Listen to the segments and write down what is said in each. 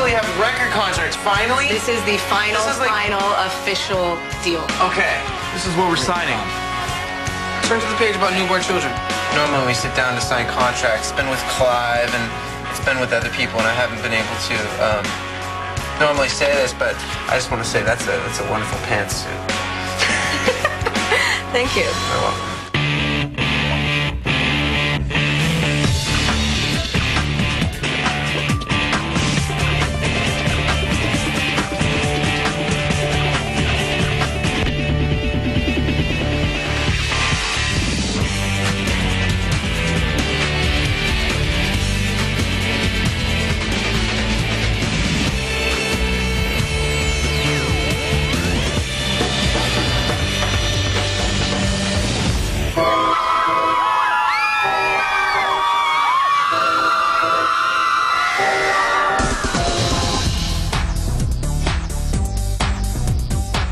finally have record contracts. Finally? This is the final official deal. Okay. This is what we're signing. Turn to the page about newborn children. Normally we sit down to sign contracts. It's been with Clive and it's been with other people, and I haven't been able to normally say this, but I just want to say that's a wonderful pantsuit. Thank you. You're welcome.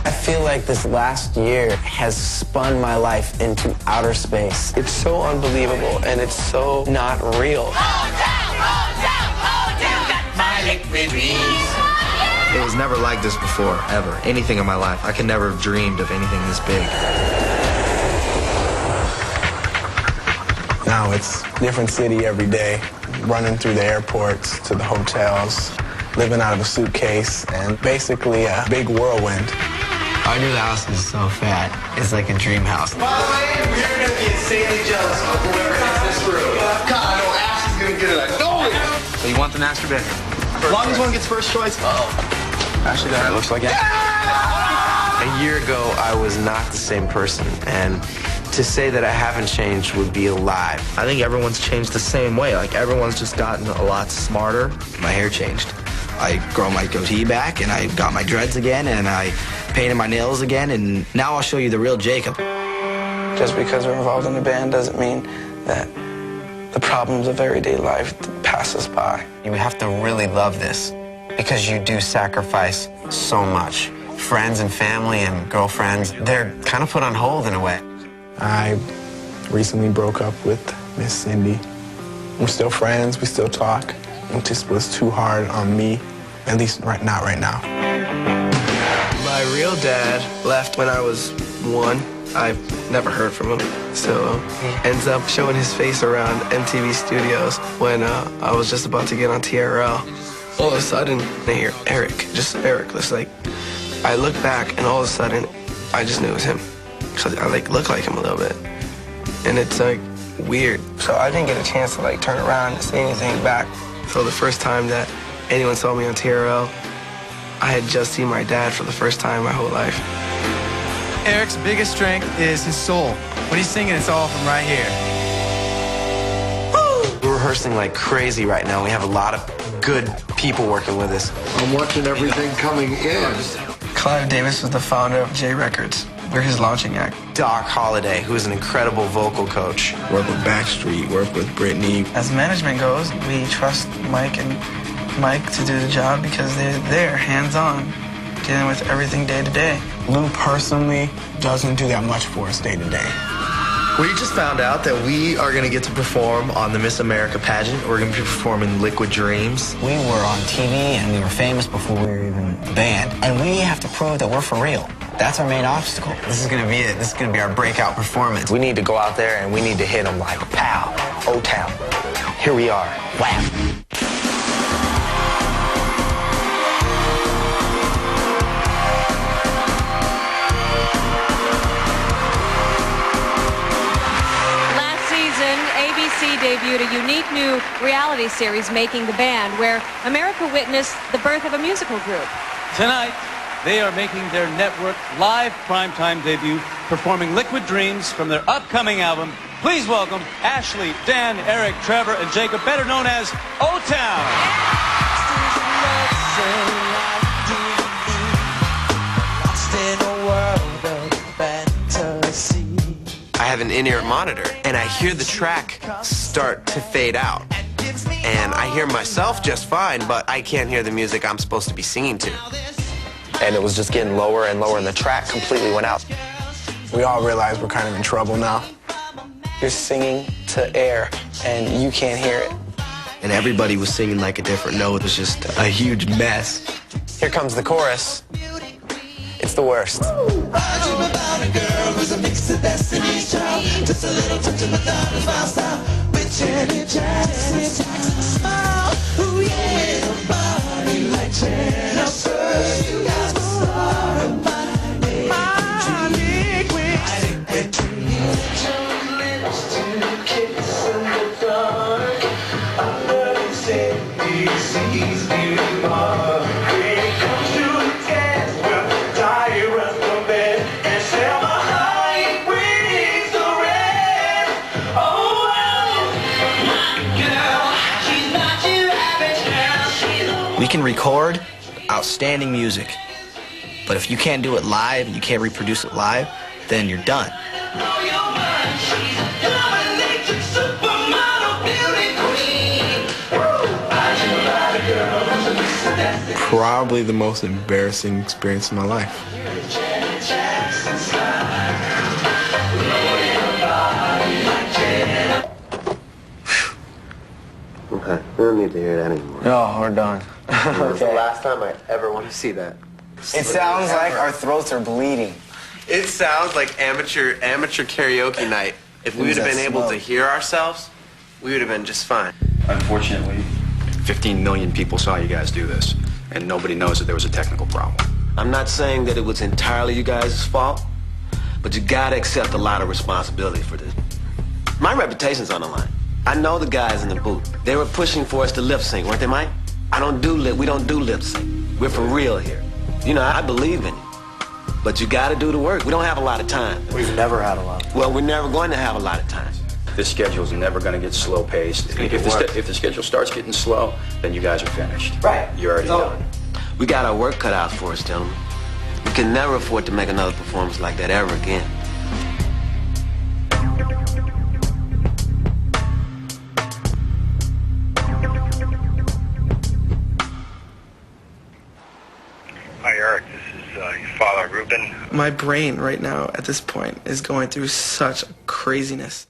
I feel like this last year has spun my life into outer space. It's so unbelievable, and it's so not real. It was never like this before, ever. Anything in my life. I could never have dreamed of anything this big. Now it's different city every day, running through the airports to the hotels, living out of a suitcase, and basically a big whirlwind. Our new house is so fat. It's like a dream house. By the way, we're going to be insanely jealous of whoever hits this room. God, I know Ash is going to get it. I know it. So you want the master bedroom? As long as one gets first choice. Actually, that looks like it. A year ago, I was not the same person, and to say that I haven't changed would be a lie. I think everyone's changed the same way. Like, everyone's just gotten a lot smarter. My hair changed. I grow my goatee back, and I got my dreads again, and I painted my nails again, and now I'll show you the real Jacob. Just because we're involved in a band doesn't mean that the problems of everyday life pass us by. You have to really love this because you do sacrifice so much. Friends and family and girlfriends, they're kind of put on hold in a way. I recently broke up with Miss Cindy. We're still friends, we still talk. It just was too hard on me, at least not right now. My real dad left when I was 1. I've never heard from him. So ends up showing his face around MTV Studios when I was just about to get on TRL. All of a sudden, I hear Eric, just Eric. It's like, I look back and all of a sudden, I just knew it was him. So I look like him a little bit. And it's like weird. So I didn't get a chance to turn around and say anything back. So the first time that anyone saw me on TRL, I had just seen my dad for the first time in my whole life. Eric's biggest strength is his soul. When he's singing, it's all from right here. We're rehearsing like crazy right now. We have a lot of good people working with us. I'm watching everything coming in. Clive Davis was the founder of J Records. We're his launching act. Doc Holliday, who is an incredible vocal coach. Work with Backstreet, work with Britney. As management goes, we trust Mike to do the job because they're there, hands-on, dealing with everything day to day. Lou personally doesn't do that much for us day to day. We just found out that we are going to get to perform on the Miss America pageant. We're going to be performing Liquid Dreams. We were on TV, and we were famous before we were even a band. And we have to prove that we're for real. That's our main obstacle. This is going to be it. This is going to be our breakout performance. We need to go out there and we need to hit them like pow, O-Town. Here we are. Wow. ABC debuted a unique new reality series, Making the Band, where America witnessed the birth of a musical group. Tonight, they are making their network live primetime debut, performing Liquid Dreams from their upcoming album. Please welcome Ashley, Dan, Eric, Trevor, and Jacob, better known as O-Town. I have an in-ear monitor, and I hear the track start to fade out. And I hear myself just fine, but I can't hear the music I'm supposed to be singing to. And it was just getting lower and lower, and the track completely went out. We all realize we're kind of in trouble now. You're singing to air, and you can't hear it. and everybody was singing like a different note. It was just a huge mess. Here comes the chorus. It's the worst. We can record outstanding music, but if you can't do it live and you can't reproduce it live, then you're done. Probably the most embarrassing experience of my life. Okay, we don't need to hear that anymore. No, we're done. That's the last time I ever want to see that. It sounds like our throats are bleeding. It sounds like amateur karaoke night. If we would have been able to hear ourselves, we would have been just fine. Unfortunately, 15 million people saw you guys do this, and nobody knows that there was a technical problem. I'm not saying that it was entirely you guys' fault, but you gotta accept a lot of responsibility for this. My reputation's on the line. I know the guys in the booth. They were pushing for us to lip sync, weren't they, Mike? We don't do lip sync. We're for real here. You know, I believe in you. But you gotta do the work. We don't have a lot of time. We've never had a lot. Well, we're never going to have a lot of time. This schedule's never going to get slow-paced. If the schedule starts getting slow, then you guys are finished. Right. You're already done. We got our work cut out for us, gentlemen. We can never afford to make another performance like that ever again. Hi, Eric. This is your father, Ruben. My brain right now at this point is going through such craziness.